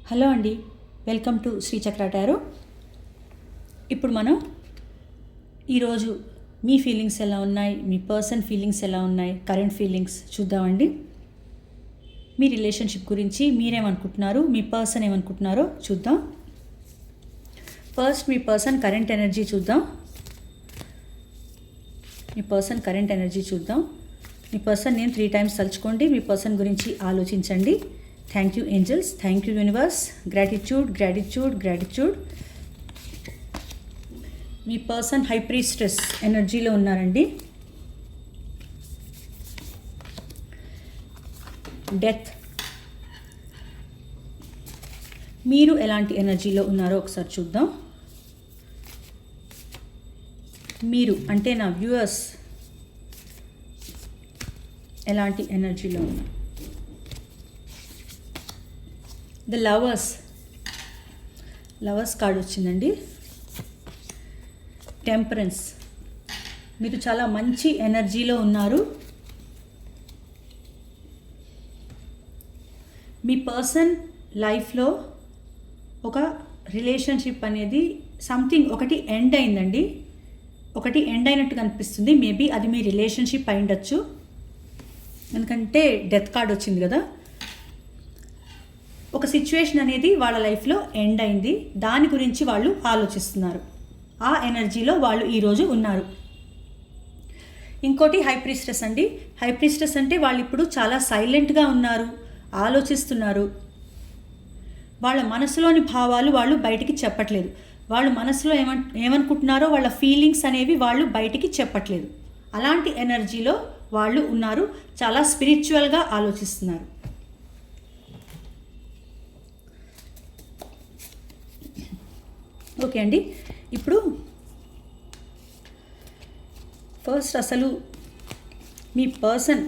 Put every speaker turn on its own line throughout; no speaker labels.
Hello అండి, welcome to Shri చక్ర tarot. ఇప్పుడు మనం ఈరోజు మీ ఫీలింగ్స్ ఎలా ఉన్నాయి, మీ పర్సన్ ఫీలింగ్స్ ఎలా ఉన్నాయి, కరెంట్ ఫీలింగ్స్ చూద్దామండి. మీ రిలేషన్షిప్ గురించి మీరేమనుకుంటున్నారు, మీ పర్సన్ ఏమనుకుంటున్నారో చూద్దాం. ఫస్ట్ మీ పర్సన్ కరెంట్ ఎనర్జీ చూద్దాం. మీ పర్సన్ కరెంట్ ఎనర్జీ చూద్దాం. మీ పర్సన్ నేను 3 times తలుచుకోండి. మీ పర్సన్ గురించి ఆలోచించండి. Thank you angels, thank you universe, gratitude gratitude gratitude. మీ పర్సన్ హై ప్రీస్టెస్ ఎనర్జీలో ఉన్నారండి. డెత్. మీరు ఎలాంటి ఎనర్జీలో ఉన్నారో ఒకసారి చూద్దాం. మీరు అంటే నా వ్యూవర్స్ ఎలాంటి ఎనర్జీలో ఉన్నారు. ద లవర్స్ కార్డ్ వచ్చిందండి. టెంపరెన్స్. మీరు చాలా మంచి ఎనర్జీలో ఉన్నారు. మీ పర్సన్ లైఫ్లో ఒక రిలేషన్షిప్ అనేది సంథింగ్ ఒకటి ఎండ్ అయిందండి. ఒకటి ఎండ్ అయినట్టు కనిపిస్తుంది. మేబీ అది మీ రిలేషన్షిప్ అయి ఉండొచ్చు, ఎందుకంటే డెత్ కార్డ్ వచ్చింది కదా. ఒక సిచ్యువేషన్ అనేది వాళ్ళ లైఫ్లో ఎండ్ అయింది, దాని గురించి వాళ్ళు ఆలోచిస్తున్నారు. ఆ ఎనర్జీలో వాళ్ళు ఈరోజు ఉన్నారు. ఇంకోటి హై ప్రీస్టెస్ అండి. హై ప్రీస్టెస్ అంటే వాళ్ళు ఇప్పుడు చాలా సైలెంట్గా ఉన్నారు, ఆలోచిస్తున్నారు. వాళ్ళ మనసులోని భావాలు వాళ్ళు బయటికి చెప్పట్లేదు. వాళ్ళు మనసులో ఏమనుకుంటున్నారో వాళ్ళ ఫీలింగ్స్ అనేవి వాళ్ళు బయటికి చెప్పట్లేదు. అలాంటి ఎనర్జీలో వాళ్ళు ఉన్నారు. చాలా స్పిరిచువల్గా ఆలోచిస్తున్నారు. ఓకే అండి, ఇప్పుడు ఫస్ట్ అసలు మీ పర్సన్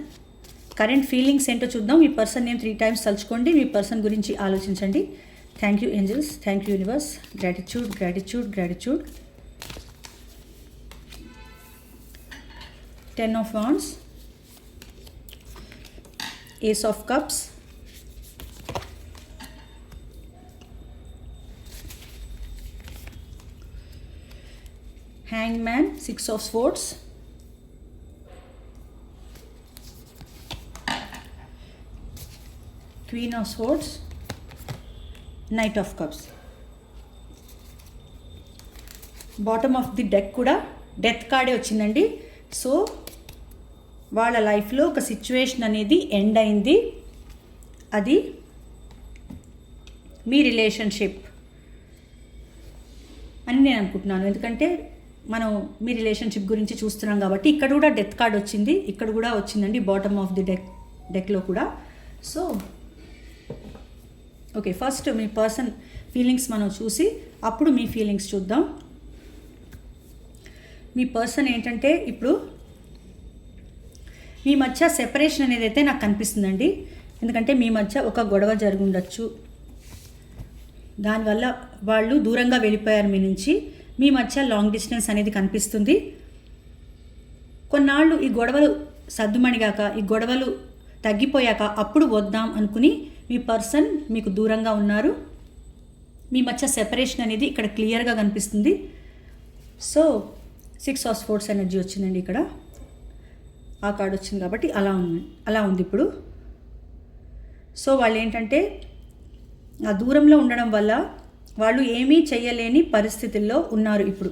కరెంట్ ఫీలింగ్స్ ఏంటో చూద్దాం. మీ పర్సన్ నేను 3 times తలుచుకోండి. మీ పర్సన్ గురించి ఆలోచించండి. Thank you angels, thank you universe, gratitude gratitude gratitude. 10 of Wands, Ace of Cups, Hangman, 6 of Swords, Queen of Swords, Knight of Cups. Bottom of the deck కూడా death కార్డే వచ్చిందండి. So వాళ్ళ లైఫ్లో ఒక situation అనేది end అయింది. అది మీ relationship అని నేను అనుకుంటున్నాను, ఎందుకంటే మనం మీ రిలేషన్షిప్ గురించి చూస్తున్నాం కాబట్టి. ఇక్కడ కూడా డెత్ కార్డ్ వచ్చింది, ఇక్కడ కూడా వచ్చిందండి బాటమ్ ఆఫ్ ది డెక్లో కూడా. సో ఓకే, ఫస్ట్ మీ పర్సన్ ఫీలింగ్స్ మనం చూసి అప్పుడు మీ ఫీలింగ్స్ చూద్దాం. మీ పర్సన్ ఏంటంటే ఇప్పుడు మీ మధ్య సెపరేషన్ అనేది అయితే నాకు కనిపిస్తుందండి. ఎందుకంటే మీ మధ్య ఒక గొడవ జరిగి ఉండొచ్చు, దానివల్ల వాళ్ళు దూరంగా వెళ్ళిపోయారు మీ నుంచి. మీ మధ్య లాంగ్ డిస్టెన్స్ అనేది కనిపిస్తుంది. కొన్నాళ్ళు ఈ గొడవలు సద్దుమణిగాక, ఈ గొడవలు తగ్గిపోయాక అప్పుడు వద్దాం అనుకుని మీ పర్సన్ మీకు దూరంగా ఉన్నారు. మీ మధ్య సెపరేషన్ అనేది ఇక్కడ క్లియర్గా కనిపిస్తుంది. సో 6 of Swords ఎనర్జీ వచ్చిందండి. ఇక్కడ ఆ కార్డ్ వచ్చింది కాబట్టి అలా ఉంది ఇప్పుడు. సో వాళ్ళు ఏంటంటే ఆ దూరంలో ఉండడం వల్ల వాళ్ళు ఏమీ చేయలేని పరిస్థితుల్లో ఉన్నారు ఇప్పుడు.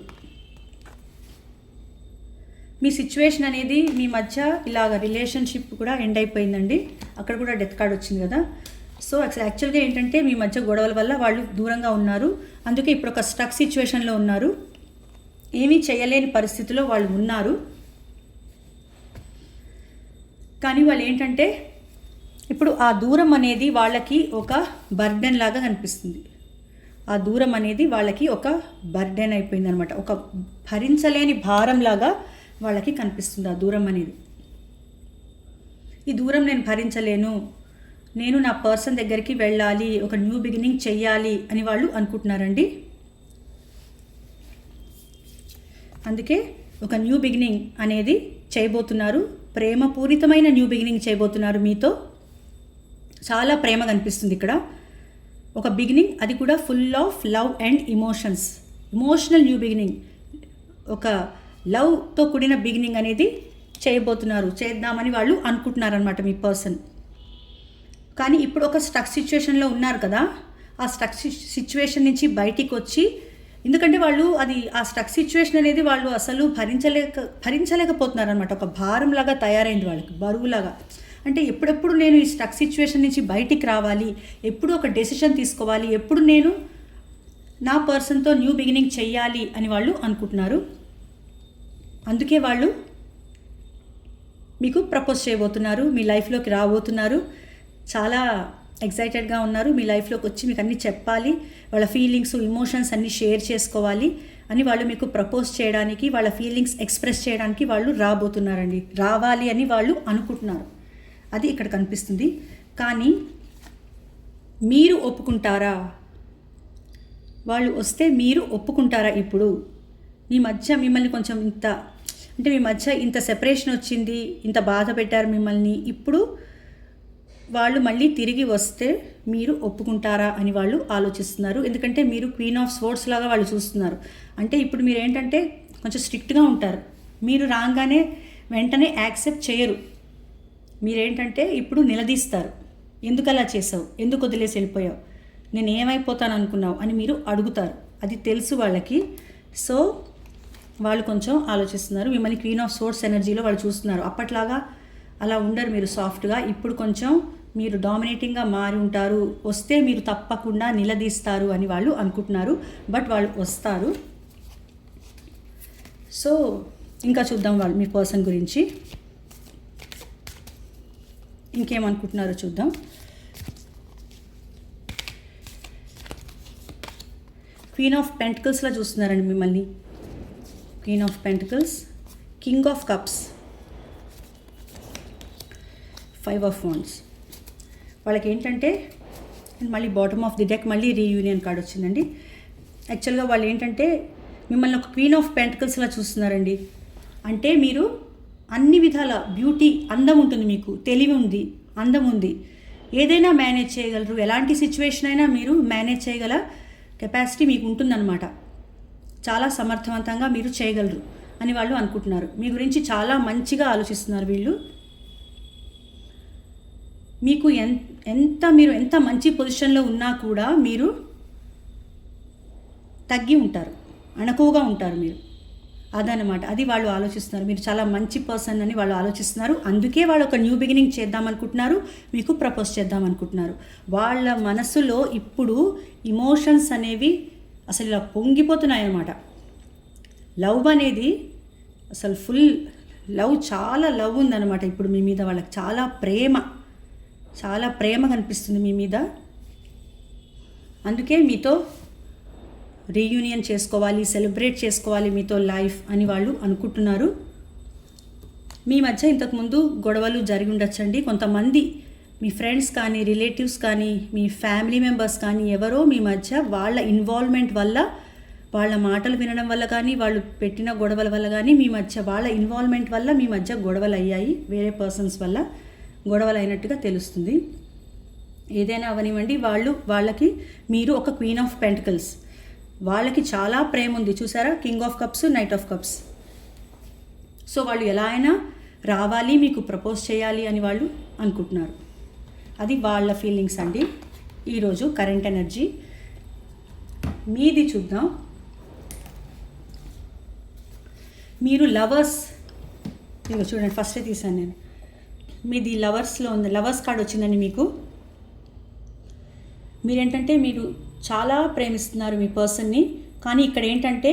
మీ సిచ్యువేషన్ అనేది మీ మధ్య ఇలాగ రిలేషన్షిప్ కూడా ఎండ్ అయిపోయిందండి. అక్కడ కూడా డెత్ కార్డ్ వచ్చింది కదా. సో యాక్చువల్గా ఏంటంటే మీ మధ్య గొడవల వల్ల వాళ్ళు దూరంగా ఉన్నారు. అందుకే ఇప్పుడు ఒక స్టక్ సిచ్యువేషన్లో ఉన్నారు. ఏమీ చేయలేని పరిస్థితిలో వాళ్ళు ఉన్నారు. కానీ వాళ్ళు ఏంటంటే ఇప్పుడు ఆ దూరం అనేది వాళ్ళకి ఒక బర్డెన్ లాగా కనిపిస్తుంది. ఆ దూరం అనేది వాళ్ళకి ఒక బర్డెన్ అయిపోయింది అనమాట. ఒక భరించలేని భారం లాగా వాళ్ళకి కనిపిస్తుంది ఆ దూరం అనేది. ఈ దూరం నేను భరించలేను, నేను నా పర్సన్ దగ్గరికి వెళ్ళాలి, ఒక న్యూ బిగినింగ్ చెయ్యాలి అని వాళ్ళు అనుకుంటున్నారండి. అందుకే ఒక న్యూ బిగినింగ్ అనేది చేయబోతున్నారు. ప్రేమపూరితమైన న్యూ బిగినింగ్ చేయబోతున్నారు మీతో. చాలా ప్రేమ కనిపిస్తుంది ఇక్కడ. ఒక బిగినింగ్, అది కూడా full of love and emotions, emotional new beginning, ఒక లవ్తో కూడిన బిగినింగ్ అనేది చేద్దామని వాళ్ళు అనుకుంటున్నారనమాట మీ పర్సన్. కానీ ఇప్పుడు ఒక స్టక్ సిచ్యువేషన్లో ఉన్నారు కదా, ఆ స్టక్ సిచ్యువేషన్ నుంచి బయటికి వచ్చి, ఎందుకంటే వాళ్ళు ఆ స్టక్ సిచ్యువేషన్ అనేది వాళ్ళు అసలు భరించలేకపోతున్నారు అనమాట. ఒక భారంలాగా తయారైంది వాళ్ళకి, బరువులాగా. అంటే ఎప్పుడెప్పుడు నేను ఈ స్టక్ సిచ్యువేషన్ నుంచి బయటికి రావాలి, ఎప్పుడు ఒక డెసిషన్ తీసుకోవాలి, ఎప్పుడు నేను నా పర్సన్తో న్యూ బిగినింగ్ చెయ్యాలి అని వాళ్ళు అనుకుంటున్నారు. అందుకే వాళ్ళు మీకు ప్రపోజ్ చేయబోతున్నారు, మీ లైఫ్లోకి రాబోతున్నారు. చాలా ఎక్సైటెడ్గా ఉన్నారు. మీ లైఫ్లోకి వచ్చి మీకు అన్నీ చెప్పాలి, వాళ్ళ ఫీలింగ్స్, ఇమోషన్స్ అన్నీ షేర్ చేసుకోవాలి అని వాళ్ళు మీకు ప్రపోజ్ చేయడానికి, వాళ్ళ ఫీలింగ్స్ ఎక్స్ప్రెస్ చేయడానికి వాళ్ళు రాబోతున్నారండి. రావాలి అని వాళ్ళు అనుకుంటున్నారు. అది ఇక్కడ కనిపిస్తుంది. కానీ మీరు ఒప్పుకుంటారా? వాళ్ళు వస్తే మీరు ఒప్పుకుంటారా? ఇప్పుడు మీ మధ్య మిమ్మల్ని కొంచెం మీ మధ్య ఇంత సెపరేషన్ వచ్చింది, ఇంత బాధ పెట్టారు మిమ్మల్ని. ఇప్పుడు వాళ్ళు మళ్ళీ తిరిగి వస్తే మీరు ఒప్పుకుంటారా అని వాళ్ళు ఆలోచిస్తున్నారు. ఎందుకంటే మీరు క్వీన్ ఆఫ్ స్వోర్డ్స్ లాగా వాళ్ళు చూస్తున్నారు. అంటే ఇప్పుడు మీరు ఏంటంటే కొంచెం స్ట్రిక్ట్గా ఉంటారు. మీరు రాగానే వెంటనే యాక్సెప్ట్ చేయరు. మీరేంటంటే ఇప్పుడు నిలదీస్తారు. ఎందుకు అలా చేసావు, ఎందుకు వదిలేసి వెళ్ళిపోయావు, నేను ఏమైపోతాను అనుకున్నావు అని మీరు అడుగుతారు. అది తెలుసు వాళ్ళకి. సో వాళ్ళు కొంచెం ఆలోచిస్తున్నారు. మిమ్మల్ని క్వీన్ ఆఫ్ సోర్స్ ఎనర్జీలో వాళ్ళు చూస్తున్నారు. అప్పట్లాగా అలా ఉండరు మీరు సాఫ్ట్గా. ఇప్పుడు కొంచెం మీరు డామినేటింగ్గా మారి ఉంటారు. వస్తే మీరు తప్పకుండా నిలదీస్తారు అని వాళ్ళు అనుకుంటున్నారు. బట్ వాళ్ళు వస్తారు. సో ఇంకా చూద్దాం వాళ్ళు మీ పర్సన్ గురించి ఇంకేమనుకుంటున్నారో చూద్దాం. క్వీన్ ఆఫ్ పెంటికల్స్లా చూస్తున్నారండి మిమ్మల్ని. Queen of pentacles, king of cups, 5 of wands. వాళ్ళకి ఏంటంటే మళ్ళీ బాటమ్ ఆఫ్ ది డెక్ మళ్ళీ రీయూనియన్ కార్డ్ వచ్చిందండి. యాక్చువల్గా వాళ్ళు ఏంటంటే మిమ్మల్ని ఒక క్వీన్ ఆఫ్ పెంటికల్స్లా చూస్తున్నారండి. అంటే మీరు అన్ని విధాల బ్యూటీ, అందం ఉంటుంది, మీకు తెలివి ఉంది, అందం ఉంది, ఏదైనా మేనేజ్ చేయగలరు. ఎలాంటి సిచ్యువేషన్ అయినా మీరు మేనేజ్ చేయగల కెపాసిటీ మీకు ఉంటుందన్నమాట. చాలా సమర్థవంతంగా మీరు చేయగలరు అని వాళ్ళు అనుకుంటున్నారు. మీ గురించి చాలా మంచిగా ఆలోచిస్తున్నారు వీళ్ళు. మీకు మీరు ఎంత మంచి పొజిషన్లో ఉన్నా కూడా మీరు తగ్గి ఉంటారు, అణకువగా ఉంటారు మీరు. అదనమాట, అది వాళ్ళు ఆలోచిస్తున్నారు. మీరు చాలా మంచి పర్సన్ అని వాళ్ళు ఆలోచిస్తున్నారు. అందుకే వాళ్ళు ఒక న్యూ బిగినింగ్ చేద్దామనుకుంటున్నారు, మీకు ప్రపోజ్ చేద్దామనుకుంటున్నారు. వాళ్ళ మనసులో ఇప్పుడు ఇమోషన్స్ అనేవి అసలు ఇలా పొంగిపోతున్నాయి అన్నమాట. లవ్ అనేది అసలు ఫుల్ లవ్, చాలా లవ్ ఉందన్నమాట ఇప్పుడు మీ మీద. వాళ్ళకి చాలా ప్రేమ కనిపిస్తుంది మీ మీద. అందుకే మీతో రీయూనియన్ చేసుకోవాలి, సెలబ్రేట్ చేసుకోవాలి మీతో లైఫ్ అని వాళ్ళు అనుకుంటున్నారు. మీ మధ్య ఇంతకుముందు గొడవలు జరిగి ఉండొచ్చండి. కొంతమంది మీ ఫ్రెండ్స్ కానీ, రిలేటివ్స్ కానీ, మీ ఫ్యామిలీ మెంబర్స్ కానీ ఎవరో మీ మధ్య వాళ్ళ ఇన్వాల్వ్మెంట్ వల్ల, వాళ్ళ మాటలు వినడం వల్ల కానీ, వాళ్ళు పెట్టిన గొడవల వల్ల కానీ మీ మధ్య, వాళ్ళ ఇన్వాల్వ్మెంట్ వల్ల మీ మధ్య గొడవలు అయ్యాయి. వేరే పర్సన్స్ వల్ల గొడవలు అయినట్టుగా తెలుస్తుంది. ఏదైనా అవనివ్వండి, వాళ్ళకి మీరు ఒక క్వీన్ ఆఫ్ పెంటికల్స్, వాళ్ళకి చాలా ప్రేమ ఉంది. చూసారా, king of cups, knight of cups. So వాళ్ళు ఎలా అయినా రావాలి, మీకు ప్రపోజ్ చేయాలి అని వాళ్ళు అనుకుంటున్నారు. అది వాళ్ళ ఫీలింగ్స్ అండి. ఈరోజు కరెంట్ ఎనర్జీ మీది చూద్దాం. మీరు లవర్స్, ఇదిగో చూడండి, ఫస్టే తీసాను నేను. మీది లవర్స్లో ఉంది, లవర్స్ కార్డ్ వచ్చిందండి మీకు. మీరేంటంటే మీరు చాలా ప్రేమిస్తున్నారు మీ పర్సన్ని. కానీ ఇక్కడ ఏంటంటే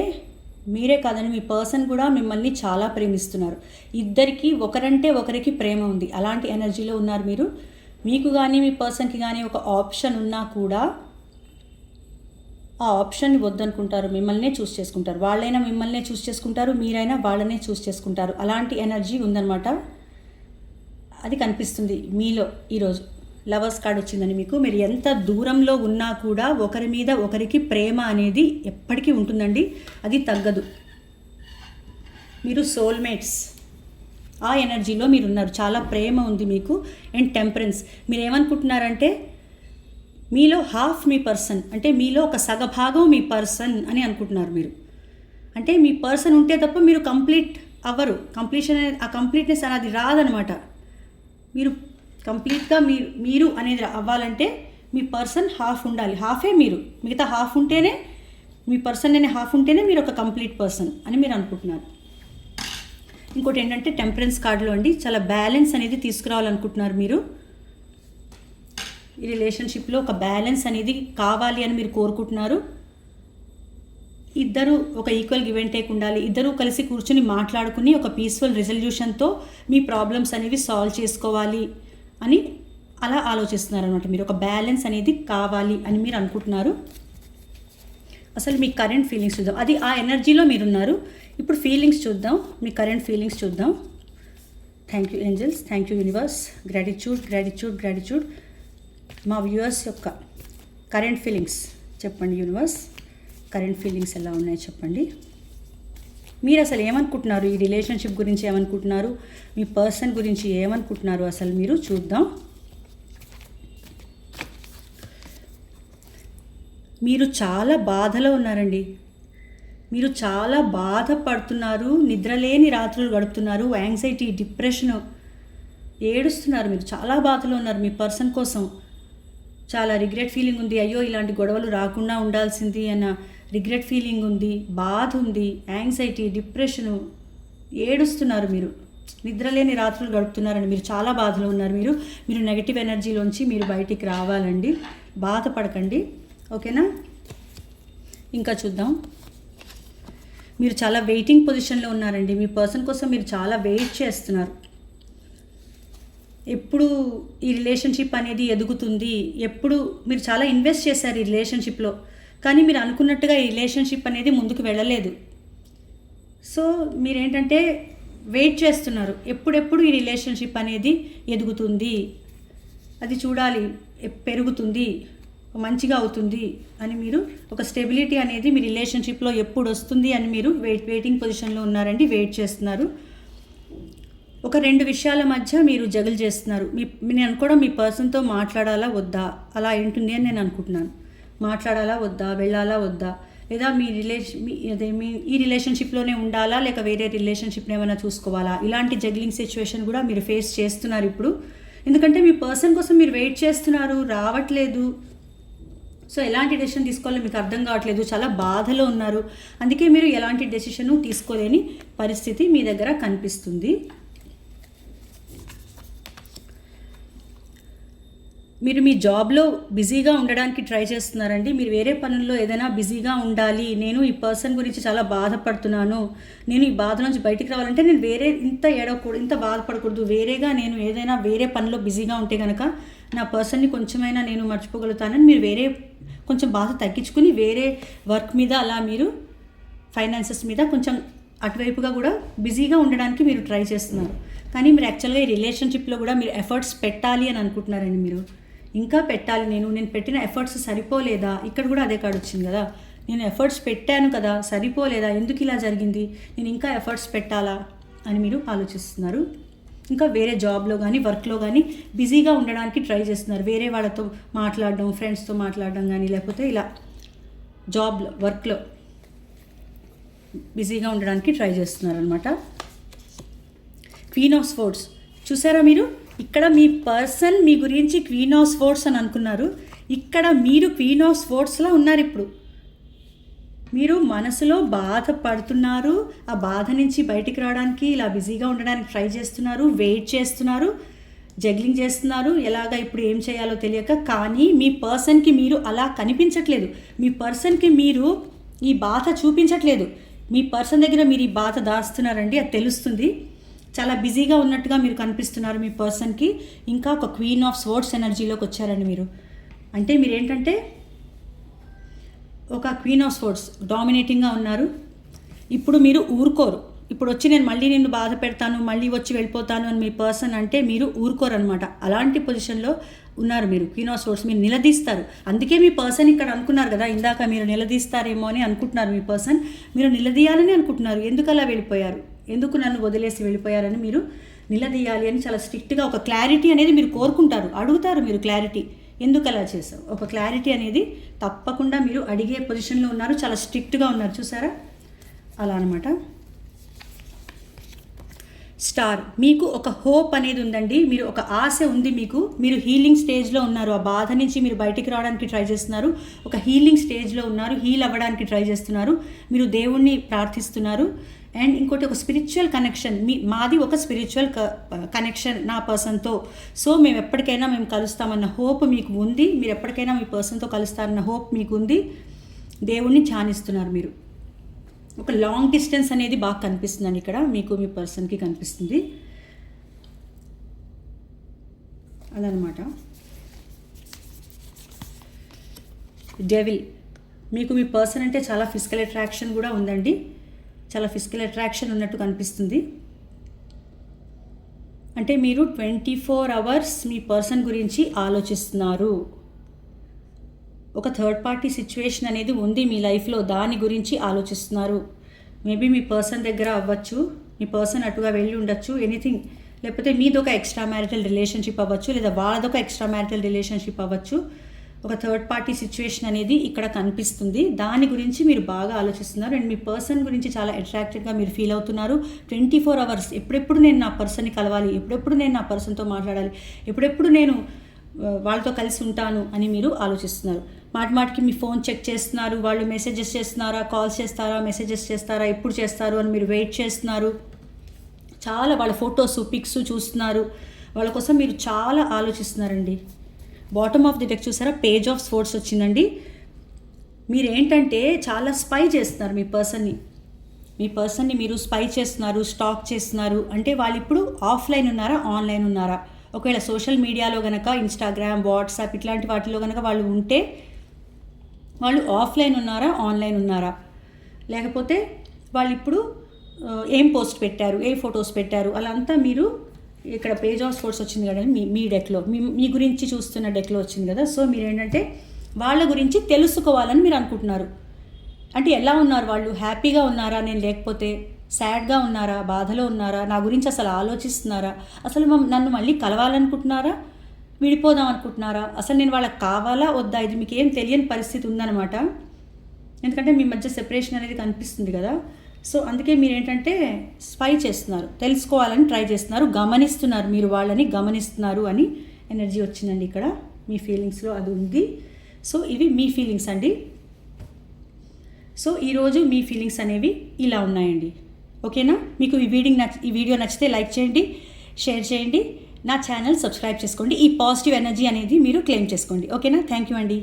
మీరే కాదని మీ పర్సన్ కూడా మిమ్మల్ని చాలా ప్రేమిస్తున్నారు. ఇద్దరికి ఒకరంటే ఒకరికి ప్రేమ ఉంది, అలాంటి ఎనర్జీలో ఉన్నారు మీరు. మీకు కానీ మీ పర్సన్కి కానీ ఒక ఆప్షన్ ఉన్నా కూడా ఆ ఆప్షన్ని వద్దనుకుంటారు, మిమ్మల్నే చూస్ చేసుకుంటారు. వాళ్ళైనా మిమ్మల్నే చూస్ చేసుకుంటారు, మీరైనా వాళ్ళనే చూస్ చేసుకుంటారు. అలాంటి ఎనర్జీ ఉందన్నమాట. అది కనిపిస్తుంది మీలో ఈరోజు. లవర్స్ కార్డ్ వచ్చిందని మీకు. మీరు ఎంత దూరంలో ఉన్నా కూడా ఒకరి మీద ఒకరికి ప్రేమ అనేది ఎప్పటికీ ఉంటుందండి, అది తగ్గదు. మీరు సోల్మేట్స్, ఆ ఎనర్జీలో మీరు ఉన్నారు. చాలా ప్రేమ ఉంది మీకు. And temperance. మీరు ఏమనుకుంటున్నారంటే మీలో హాఫ్ మీ పర్సన్, అంటే మీలో ఒక సగభాగం మీ పర్సన్ అని అనుకుంటున్నారు మీరు. అంటే మీ పర్సన్ ఉంటే తప్ప మీరు కంప్లీట్ అవ్వరు. కంప్లీషన్ అనేది, ఆ కంప్లీట్నెస్ అనేది రాదనమాట. మీరు కంప్లీట్గా మీరు అనేది అవ్వాలంటే మీ పర్సన్ హాఫ్ ఉండాలి. హాఫే మీరు, మిగతా హాఫ్ ఉంటేనే మీ పర్సన్ అనే హాఫ్ ఉంటేనే మీరు ఒక కంప్లీట్ పర్సన్ అని మీరు అనుకుంటున్నారు. ఇంకోటి ఏంటంటే టెంపరెన్స్ కార్డులో అండి చాలా బ్యాలెన్స్ అనేది తీసుకురావాలనుకుంటున్నారు మీరు. ఈ రిలేషన్షిప్లో ఒక బ్యాలెన్స్ అనేది కావాలి అని మీరు కోరుకుంటున్నారు. ఇద్దరు ఒక ఈక్వల్ గివ్ అండ్ టేక్ ఉండాలి. ఇద్దరూ కలిసి కూర్చుని మాట్లాడుకుని ఒక పీస్ఫుల్ రిజల్యూషన్తో మీ ప్రాబ్లమ్స్ అనేవి సాల్వ్ చేసుకోవాలి అని అలా ఆలోచిస్తున్నారు అనమాట. మీరు ఒక బ్యాలెన్స్ అనేది కావాలి అని మీరు అనుకుంటున్నారు. అసలు మీ కరెంట్ ఫీలింగ్స్ చూద్దాం. అది ఆ ఎనర్జీలో మీరున్నారు. ఇప్పుడు ఫీలింగ్స్ చూద్దాం, మీ కరెంట్ ఫీలింగ్స్ చూద్దాం. Thank you angels, thank you universe. Gratitude. మా వ్యూవర్స్ యొక్క కరెంట్ ఫీలింగ్స్ చెప్పండి యూనివర్స్. కరెంట్ ఫీలింగ్స్ ఎలా ఉన్నాయో చెప్పండి. మీరు అసలు ఏమనుకుంటున్నారు, ఈ రిలేషన్షిప్ గురించి ఏమనుకుంటున్నారు, మీ పర్సన్ గురించి ఏమనుకుంటున్నారు అసలు మీరు చూద్దాం. మీరు చాలా బాధలో ఉన్నారండి. మీరు చాలా బాధపడుతున్నారు, నిద్రలేని రాత్రులు గడుపుతున్నారు, యాంగ్జైటీ, డిప్రెషను, ఏడుస్తున్నారు. మీరు చాలా బాధలో ఉన్నారు. మీ పర్సన్ కోసం చాలా రిగ్రెట్ ఫీలింగ్ ఉంది. అయ్యో ఇలాంటి గొడవలు రాకుండా ఉండాల్సింది అన్న రిగ్రెట్ ఫీలింగ్ ఉంది, బాధ ఉంది, యాంగ్జైటీ, డిప్రెషను, ఏడుస్తున్నారు. మీరు నిద్రలేని రాత్రులు గడుపుతున్నారండి. మీరు చాలా బాధలో ఉన్నారు. మీరు నెగటివ్ ఎనర్జీలోంచి మీరు బయటికి రావాలండి. బాధపడకండి, ఓకేనా. ఇంకా చూద్దాం. మీరు చాలా వెయిటింగ్ పొజిషన్లో ఉన్నారండి. మీ పర్సన్ కోసం మీరు చాలా వెయిట్ చేస్తున్నారు. ఎప్పుడు ఈ రిలేషన్షిప్ అనేది ఎదుగుతుంది, ఎప్పుడు మీరు చాలా ఇన్వెస్ట్ చేశారు ఈ రిలేషన్షిప్లో, కానీ మీరు అనుకున్నట్టుగా ఈ రిలేషన్షిప్ అనేది ముందుకు వెళ్ళలేదు. సో మీరేంటంటే వెయిట్ చేస్తున్నారు, ఎప్పుడెప్పుడు ఈ రిలేషన్షిప్ అనేది ఎదుగుతుంది, అది చూడాలి, పెరుగుతుంది, మంచిగా అవుతుంది అని మీరు ఒక స్టెబిలిటీ అనేది మీ రిలేషన్షిప్లో ఎప్పుడు వస్తుంది అని మీరు వెయిటింగ్ పొజిషన్లో ఉన్నారండి. వెయిట్ చేస్తున్నారు. ఒక రెండు విషయాల మధ్య మీరు జగల్ చేస్తున్నారు. నేను అనుకోవడం మీ పర్సన్తో మాట్లాడాలా వద్దా, అలా ఏంటుంది అని నేను అనుకుంటున్నాను. మాట్లాడాలా వద్దా, వెళ్ళాలా వద్దా, లేదా మీ ఈ రిలేషన్షిప్లోనే ఉండాలా, లేక వేరే రిలేషన్షిప్ని ఏమైనా చూసుకోవాలా, ఇలాంటి జగ్లింగ్ సిచ్యువేషన్ కూడా మీరు ఫేస్ చేస్తున్నారు ఇప్పుడు. ఎందుకంటే మీ పర్సన్ కోసం మీరు వెయిట్ చేస్తున్నారు, రావట్లేదు. సో ఎలాంటి డెసిషన్ తీసుకోవాలో మీకు అర్థం కావట్లేదు, చాలా బాధలో ఉన్నారు. అందుకే మీరు ఎలాంటి డెసిషను తీసుకోలేని పరిస్థితి మీ దగ్గర కనిపిస్తుంది. మీరు మీ జాబ్లో బిజీగా ఉండడానికి ట్రై చేస్తున్నారండి. మీరు వేరే పనుల్లో ఏదైనా బిజీగా ఉండాలి. నేను ఈ పర్సన్ గురించి చాలా బాధపడుతున్నాను, నేను ఈ బాధ నుంచి బయటికి రావాలంటే నేను వేరే ఇంత బాధపడకూడదు, వేరేగా నేను ఏదైనా వేరే పనిలో బిజీగా ఉంటే కనుక నా పర్సన్ని కొంచెమైనా నేను మర్చిపోగలుగుతానని మీరు వేరే కొంచెం బాధ తగ్గించుకుని వేరే వర్క్ మీద, అలా మీరు ఫైనాన్సెస్ మీద కొంచెం అటువైపుగా కూడా బిజీగా ఉండడానికి మీరు ట్రై చేస్తున్నారు. కానీ మీరు యాక్చువల్గా ఈ రిలేషన్షిప్లో కూడా మీరు ఎఫర్ట్స్ పెట్టాలి అని అనుకుంటున్నారండి. మీరు ఇంకా పెట్టాలి, నేను పెట్టిన ఎఫర్ట్స్ సరిపోలేదా, ఇక్కడ కూడా అదే కార్డు వచ్చింది కదా, నేను ఎఫర్ట్స్ పెట్టాను కదా, సరిపోలేదా, ఎందుకు ఇలా జరిగింది, నేను ఇంకా ఎఫర్ట్స్ పెట్టాలా అని మీరు ఆలోచిస్తున్నారు. ఇంకా వేరే జాబ్లో కానీ వర్క్లో కానీ బిజీగా ఉండడానికి ట్రై చేస్తున్నారు. వేరే వాళ్ళతో మాట్లాడడం, ఫ్రెండ్స్తో మాట్లాడడం కానీ, లేకపోతే ఇలా జాబ్లో వర్క్లో బిజీగా ఉండడానికి ట్రై చేస్తున్నారు అనమాట. క్వీన్ ఆఫ్ స్పోర్ట్స్ చూసారా మీరు, ఇక్కడ మీ పర్సన్ మీ గురించి క్వీన్ ఆఫ్ స్పోర్ట్స్ అని అనుకున్నారు, ఇక్కడ మీరు క్వీన్ ఆఫ్ స్పోర్ట్స్లో ఉన్నారు. ఇప్పుడు మీరు మనసులో బాధపడుతున్నారు, ఆ బాధ నుంచి బయటికి రావడానికి ఇలా బిజీగా ఉండడానికి ట్రై చేస్తున్నారు, వెయిట్ చేస్తున్నారు, జగ్లింగ్ చేస్తున్నారు, ఎలాగ ఇప్పుడు ఏం చేయాలో తెలియక. కానీ మీ పర్సన్కి మీరు అలా కనిపించట్లేదు, మీ పర్సన్కి మీరు ఈ బాధ చూపించట్లేదు. మీ పర్సన్ దగ్గర మీరు ఈ బాధ దాస్తున్నారండి, అది తెలుస్తుంది. చాలా బిజీగా ఉన్నట్టుగా మీరు కనిపిస్తున్నారు మీ పర్సన్కి. ఇంకా ఒక క్వీన్ ఆఫ్ స్పోర్ట్స్ ఎనర్జీలోకి వచ్చారండి మీరు. అంటే మీరేంటంటే ఒక క్వీన్ ఆఫ్ స్పోర్ట్స్ డామినేటింగ్గా ఉన్నారు. ఇప్పుడు మీరు ఊరుకోరు. ఇప్పుడు వచ్చి నేను మళ్ళీ నిన్ను బాధ పెడతాను, మళ్ళీ వచ్చి వెళ్ళిపోతాను అని మీ పర్సన్ అంటే మీరు ఊరుకోరు అనమాట. అలాంటి పొజిషన్లో ఉన్నారు మీరు. క్వీన్ ఆఫ్ స్పోర్ట్స్ మీరు నిలదీస్తారు. అందుకే మీ పర్సన్ ఇక్కడ అనుకున్నారు కదా, ఇందాక మీరు నిలదీస్తారేమో అని అనుకుంటున్నారు. మీ పర్సన్ మీరు నిలదీయాలని అనుకుంటున్నారు. ఎందుకు అలా వెళ్ళిపోయారు, ఎందుకు నన్ను వదిలేసి వెళ్ళిపోయారని మీరు నిలదీయాలి అని చాలా స్ట్రిక్ట్గా ఒక క్లారిటీ అనేది మీరు కోరుకుంటారు, అడుగుతారు మీరు క్లారిటీ. ఎందుకు అలా చేసావు, ఒక క్లారిటీ అనేది తప్పకుండా మీరు అడిగే పొజిషన్లో ఉన్నారు. చాలా స్ట్రిక్ట్గా ఉన్నారు, చూసారా, అలా అనమాట. స్టార్, మీకు ఒక హోప్ అనేది ఉందండి, మీరు ఒక ఆశ ఉంది మీకు, మీరు హీలింగ్ స్టేజ్లో ఉన్నారు. ఆ బాధ నుంచి మీరు బయటికి రావడానికి ట్రై చేస్తున్నారు, ఒక హీలింగ్ స్టేజ్లో ఉన్నారు, హీల్ అవ్వడానికి ట్రై చేస్తున్నారు, మీరు దేవుణ్ణి ప్రార్థిస్తున్నారు. అండ్ ఇంకోటి ఒక స్పిరిచువల్ కనెక్షన్, మాది ఒక స్పిరిచువల్ కనెక్షన్ నా పర్సన్తో. సో మేము ఎప్పటికైనా మేము కలుస్తామన్న హోప్ మీకు ఉంది, మీరు ఎప్పటికైనా మీ పర్సన్తో కలుస్తారన్న హోప్ మీకు ఉంది. దేవుణ్ణి ధ్యానిస్తున్నారు మీరు. ఒక లాంగ్ డిస్టెన్స్ అనేది బాగా కనిపిస్తుందండి ఇక్కడ, మీకు మీ పర్సన్కి కనిపిస్తుంది అదనమాట. డెవిల్, మీకు మీ పర్సన్ అంటే చాలా ఫిజికల్ అట్రాక్షన్ కూడా ఉందండి, చాలా ఫిజికల్ అట్రాక్షన్ ఉన్నట్టు కనిపిస్తుంది. అంటే మీరు 24 hours మీ పర్సన్ గురించి ఆలోచిస్తున్నారు. ఒక థర్డ్ పార్టీ సిచ్యువేషన్ అనేది ఉంది మీ లైఫ్లో, దాని గురించి ఆలోచిస్తున్నారు. మేబీ మీ పర్సన్ దగ్గర అవ్వచ్చు, మీ పర్సన్ అటుగా వెళ్ళి ఉండొచ్చు, ఎనీథింగ్. లేకపోతే మీదొక ఎక్స్ట్రా మ్యారిటల్ రిలేషన్షిప్ అవ్వచ్చు, లేదా వాళ్ళదొక ఎక్స్ట్రా మ్యారిటల్ రిలేషన్షిప్ అవ్వచ్చు. ఒక థర్డ్ పార్టీ సిచ్యువేషన్ అనేది ఇక్కడ కనిపిస్తుంది, దాని గురించి మీరు బాగా ఆలోచిస్తున్నారు. అండ్ మీ పర్సన్ గురించి చాలా అట్రాక్టెడ్గా మీరు ఫీల్ అవుతున్నారు. 24 hours ఎప్పుడెప్పుడు నేను నా పర్సన్ని కలవాలి, ఎప్పుడెప్పుడు నేను నా పర్సన్తో మాట్లాడాలి, ఎప్పుడెప్పుడు నేను వాళ్ళతో కలిసి ఉంటాను అని మీరు ఆలోచిస్తున్నారు. మాటికి మీ ఫోన్ చెక్ చేస్తున్నారు, వాళ్ళు మెసేజెస్ చేస్తున్నారా, కాల్స్ చేస్తారా, మెసేజెస్ చేస్తారా, ఎప్పుడు చేస్తారు అని మీరు వెయిట్ చేస్తున్నారు. చాలా వాళ్ళ ఫొటోస్ పిక్స్ చూస్తున్నారు, వాళ్ళ కోసం మీరు చాలా ఆలోచిస్తున్నారండి. బాటమ్ ఆఫ్ ది డెక్ చూసారా, పేజ్ ఆఫ్ స్వోర్డ్స్ వచ్చిందండి. మీరేంటంటే చాలా స్పై చేస్తున్నారు మీ పర్సన్ని మీరు స్పై చేస్తున్నారు, స్టాక్ చేస్తున్నారు. అంటే వాళ్ళు ఇప్పుడు ఆఫ్లైన్ ఉన్నారా, ఆన్లైన్ ఉన్నారా, ఒకవేళ సోషల్ మీడియాలో కనుక ఇన్స్టాగ్రామ్, వాట్సాప్ ఇట్లాంటి వాటిలో కనుక వాళ్ళు ఉంటే వాళ్ళు ఆఫ్లైన్ ఉన్నారా, ఆన్లైన్ ఉన్నారా, లేకపోతే వాళ్ళు ఇప్పుడు ఏం పోస్ట్ పెట్టారు, ఏ ఫొటోస్ పెట్టారు, అలా అంతా మీరు ఇక్కడ పేజ్ ఆఫ్ స్పోర్ట్స్ వచ్చింది కదండి మీ డెక్లో, మీ గురించి చూస్తున్న డెక్లో వచ్చింది కదా. సో మీరు ఏంటంటే వాళ్ళ గురించి తెలుసుకోవాలని మీరు అనుకుంటున్నారు. అంటే ఎలా ఉన్నారు వాళ్ళు, హ్యాపీగా ఉన్నారా, నేను లేకపోతే సాడ్గా ఉన్నారా, బాధలో ఉన్నారా, నా గురించి అసలు ఆలోచిస్తున్నారా, అసలు నన్ను మళ్ళీ కలవాలనుకుంటున్నారా, విడిపోదాం అనుకుంటున్నారా, అసలు నేను వాళ్ళకి కావాలా వద్దా, ఇది మీకు ఏం తెలియని పరిస్థితి ఉందన్నమాట. ఎందుకంటే మీ మధ్య సెపరేషన్ అనేది కనిపిస్తుంది కదా. సో అందుకే మీరు ఏంటంటే స్పై చేస్తున్నారు, తెలుసుకోవాలని ట్రై చేస్తున్నారు, గమనిస్తున్నారు, మీరు వాళ్ళని గమనిస్తున్నారు అని ఎనర్జీ వచ్చిందండి ఇక్కడ మీ ఫీలింగ్స్లో, అది ఉంది. సో ఇవి మీ ఫీలింగ్స్ అండి. సో ఈరోజు మీ ఫీలింగ్స్ అనేవి ఇలా ఉన్నాయండి. ఓకేనా, మీకు ఈ వీడియో నచ్చితే లైక్ చేయండి, షేర్ చేయండి, నా ఛానల్ సబ్స్క్రైబ్ చేసుకోండి. ఈ పాజిటివ్ ఎనర్జీ అనేది మీరు క్లెయిమ్ చేసుకోండి. ఓకేనా, థ్యాంక్ యూ అండి.